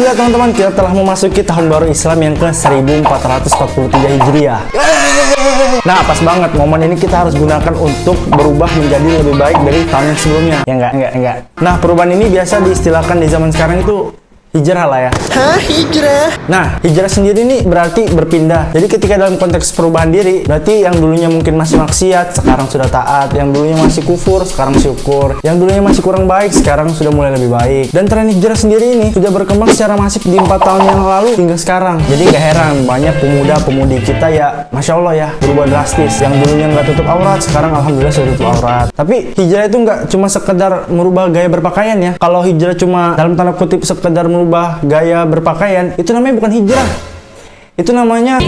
Alhamdulillah teman-teman, kita telah memasuki tahun baru Islam yang ke 1443 Hijriah. Nah, pas banget momen ini kita harus gunakan untuk berubah menjadi lebih baik dari tahun yang sebelumnya. Ya enggak. Nah, perubahan ini biasa diistilahkan di zaman sekarang itu hijrah lah ya. Hah, hijrah? Nah, hijrah sendiri ini berarti berpindah. Jadi ketika dalam konteks perubahan diri, berarti yang dulunya mungkin masih maksiat, sekarang sudah taat. Yang dulunya masih kufur, sekarang syukur. Yang dulunya masih kurang baik, sekarang sudah mulai lebih baik. Dan tren hijrah sendiri ini sudah berkembang secara masif di 4 tahun yang lalu hingga sekarang. Jadi gak heran, banyak pemuda-pemudi kita ya, Masya Allah ya, berubah drastis. Yang dulunya nggak tutup aurat, sekarang Alhamdulillah sudah tutup aurat. Tapi hijrah itu nggak cuma sekedar merubah gaya berpakaian ya. Kalau hijrah cuma dalam tanda kutip sekedar merubah gaya berpakaian, itu namanya bukan hijrah. Itu namanya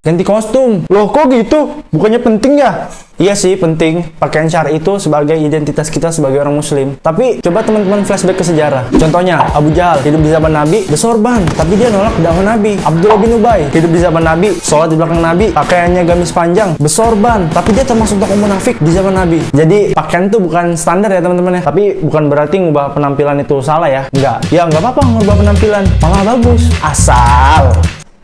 ganti kostum. Loh kok gitu? Bukannya penting ya? Iya sih penting, pakaian syar'i itu sebagai identitas kita sebagai orang muslim. Tapi coba teman-teman flashback ke sejarah. Contohnya Abu Jahal hidup di zaman Nabi bersorban, tapi dia nolak dakwah Nabi. Abdullah bin Ubay hidup di zaman Nabi, sholat di belakang Nabi, pakaiannya gamis panjang, bersorban, tapi dia termasuk tokoh munafik di zaman Nabi. Jadi pakaian itu bukan standar ya teman-teman ya. Tapi bukan berarti ngubah penampilan itu salah ya. Enggak. Ya nggak apa-apa ngubah penampilan, malah bagus. Asal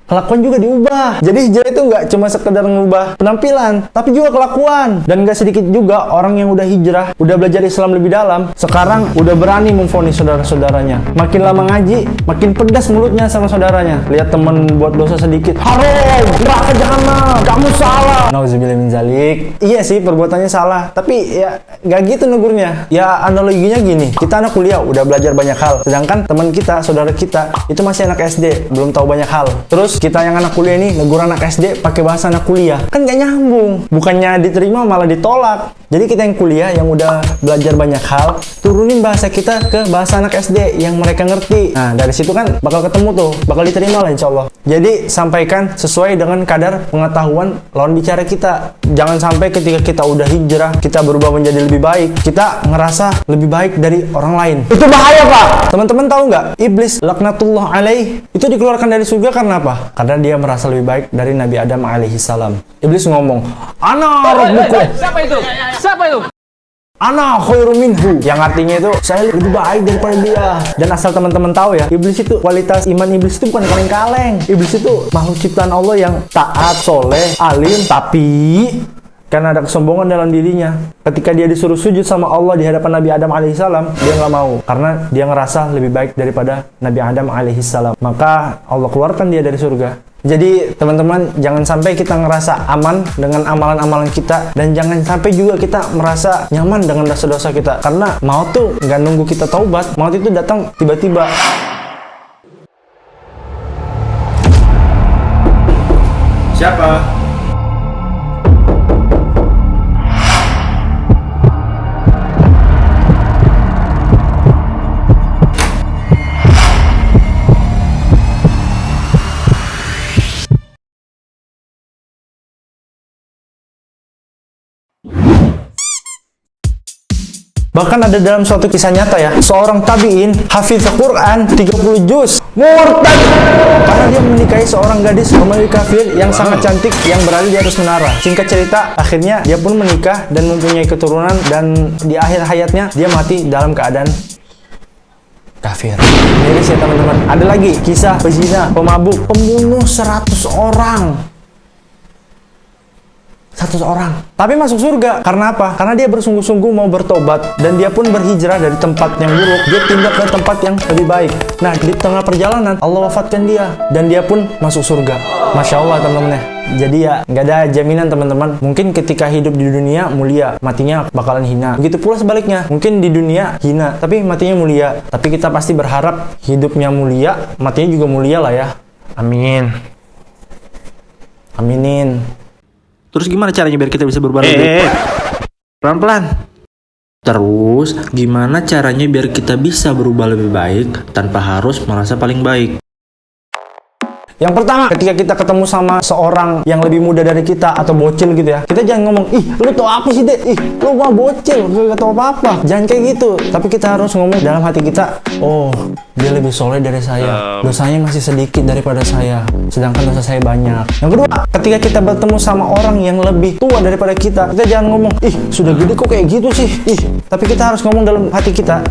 kelakuan juga diubah. Jadi hijrah itu nggak cuma sekedar mengubah penampilan, tapi juga kelakuan. Dan nggak sedikit juga orang yang udah hijrah, udah belajar Islam lebih dalam, sekarang udah berani memvonis saudara-saudaranya. Makin lama ngaji, makin pedas mulutnya sama saudaranya. Lihat temen buat dosa sedikit, haram, neraka jahanam, kamu salah. Nauzubillah min zalik. Iya sih perbuatannya salah, tapi ya nggak gitu negurnya. Ya analoginya gini, kita anak kuliah udah belajar banyak hal, sedangkan teman kita, saudara kita itu masih anak SD, belum tahu banyak hal. Terus kita yang anak kuliah ini negur anak SD pakai bahasa anak kuliah, kan gak nyambung. Bukannya diterima malah ditolak. Jadi kita yang kuliah yang udah belajar banyak hal, turunin bahasa kita ke bahasa anak SD yang mereka ngerti. Nah dari situ kan bakal ketemu tuh, bakal diterima lah insya Allah. Jadi sampaikan sesuai dengan kadar pengetahuan lawan bicara kita. Jangan sampai ketika kita udah hijrah, kita berubah menjadi lebih baik, kita ngerasa lebih baik dari orang lain. Itu bahaya Pak. Teman-teman tahu nggak? Iblis laknatullah alaih itu dikeluarkan dari surga karena apa? Karena dia merasa lebih baik dari Nabi Adam alaihi salam. Iblis ngomong, "Ana rabbukum." Siapa itu? Siapa itu? Ana khairum minhu, yang artinya itu saya lebih baik daripada dia. Dan asal teman-teman tahu ya, iblis itu kualitas iman iblis itu bukan kaleng-kaleng. Iblis itu makhluk ciptaan Allah yang taat, soleh, alim, tapi karena ada kesombongan dalam dirinya. Ketika dia disuruh sujud sama Allah di hadapan Nabi Adam alaihissalam, dia nggak mau karena dia ngerasa lebih baik daripada Nabi Adam alaihissalam. Maka Allah keluarkan dia dari surga. Jadi teman-teman jangan sampai kita ngerasa aman dengan amalan-amalan kita, dan jangan sampai juga kita merasa nyaman dengan dosa-dosa kita, karena maut tuh nggak nunggu kita taubat. Maut itu datang tiba-tiba. Siapa? Bahkan ada dalam suatu kisah nyata ya, seorang tabi'in hafiz Quran 30 juz murtad karena dia menikahi seorang gadis Romawi kafir yang sangat cantik yang berada di atas menara. Singkat cerita, akhirnya dia pun menikah dan mempunyai keturunan, dan di akhir hayatnya dia mati dalam keadaan kafir. Miris ya teman-teman. Ada lagi kisah pezina, pemabuk, pembunuh 100 orang. 100 orang. Tapi masuk surga. Karena apa? Karena dia bersungguh-sungguh mau bertobat. Dan dia pun berhijrah dari tempat yang buruk. Dia pindah ke tempat yang lebih baik. Nah, di tengah perjalanan, Allah wafatkan dia. Dan dia pun masuk surga. Masya Allah teman-teman ya. Jadi ya, nggak ada jaminan teman-teman. Mungkin ketika hidup di dunia mulia, matinya bakalan hina. Begitu pula sebaliknya. Mungkin di dunia hina, tapi matinya mulia. Tapi kita pasti berharap hidupnya mulia, matinya juga mulia lah ya. Amin. Aminin. Terus gimana caranya biar kita bisa berubah lebih baik? Pelan-pelan. Terus gimana caranya biar kita bisa berubah lebih baik tanpa harus merasa paling baik? Yang pertama, ketika kita ketemu sama seorang yang lebih muda dari kita atau bocil gitu ya, kita jangan ngomong, ih lu tau apa sih dek, ih lu mah bocil, lu gak tau apa-apa. Jangan kayak gitu. Tapi kita harus ngomong dalam hati kita, oh dia lebih soleh dari saya, dosanya masih sedikit daripada saya, sedangkan dosa saya banyak. Yang kedua, ketika kita bertemu sama orang yang lebih tua daripada kita jangan ngomong, ih sudah gede kok kayak gitu sih, ih. Tapi kita harus ngomong dalam hati kita,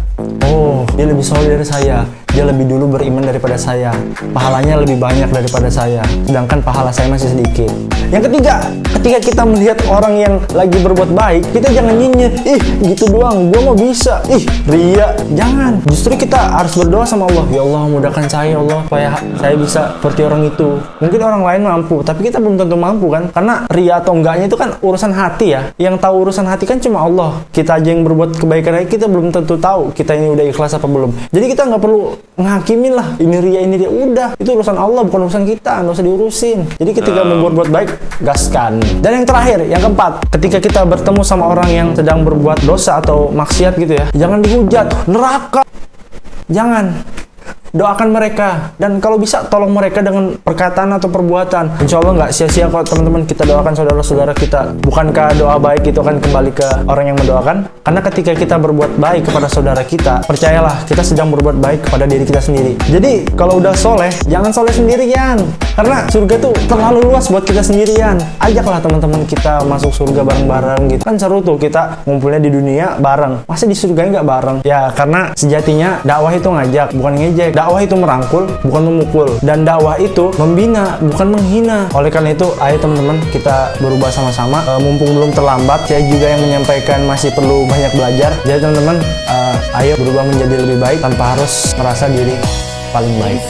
oh dia lebih soleh dari saya, dia lebih dulu beriman daripada saya, pahalanya lebih banyak daripada saya, sedangkan pahala saya masih sedikit. Yang ketiga, ketika kita melihat orang yang lagi berbuat baik, kita jangan nyinyir, ih gitu doang, gua mau bisa, ih ria. Jangan, justru kita harus berdoa sama Allah, ya Allah mudahkan saya, ya Allah supaya saya bisa seperti orang itu. Mungkin orang lain mampu, tapi kita belum tentu mampu kan, karena ria atau enggaknya itu kan urusan hati ya. Yang tahu urusan hati kan cuma Allah. Kita aja yang berbuat kebaikan aja kita belum tentu tahu kita ini udah ikhlas apa belum. Jadi kita nggak perlu ngakimin lah, ini ria, udah. Itu urusan Allah, bukan urusan kita, nggak usah diurusin. Jadi ketika berbuat baik, gaskan. Dan yang terakhir, yang keempat, ketika kita bertemu sama orang yang sedang berbuat dosa atau maksiat gitu ya, jangan dihujat, neraka. Jangan. Doakan mereka, dan kalau bisa tolong mereka dengan perkataan atau perbuatan. Insya Allah nggak sia-sia kok teman-teman kita doakan saudara-saudara kita. Bukankah doa baik itu akan kembali ke orang yang mendoakan? Karena ketika kita berbuat baik kepada saudara kita, percayalah kita sedang berbuat baik kepada diri kita sendiri. Jadi kalau udah soleh, jangan soleh sendirian, karena surga tuh terlalu luas buat kita sendirian. Ajaklah teman-teman kita masuk surga bareng-bareng gitu. Kan seru tuh kita ngumpulnya di dunia bareng. Masa di surga nggak bareng? Ya karena sejatinya dakwah itu ngajak, bukan ngejek. Dakwah itu merangkul, bukan memukul. Dan dakwah itu membina, bukan menghina. Oleh karena itu, ayo teman-teman kita berubah sama-sama. Mumpung belum terlambat, saya juga yang menyampaikan masih perlu banyak belajar. Jadi teman-teman, ayo berubah menjadi lebih baik tanpa harus merasa diri paling baik.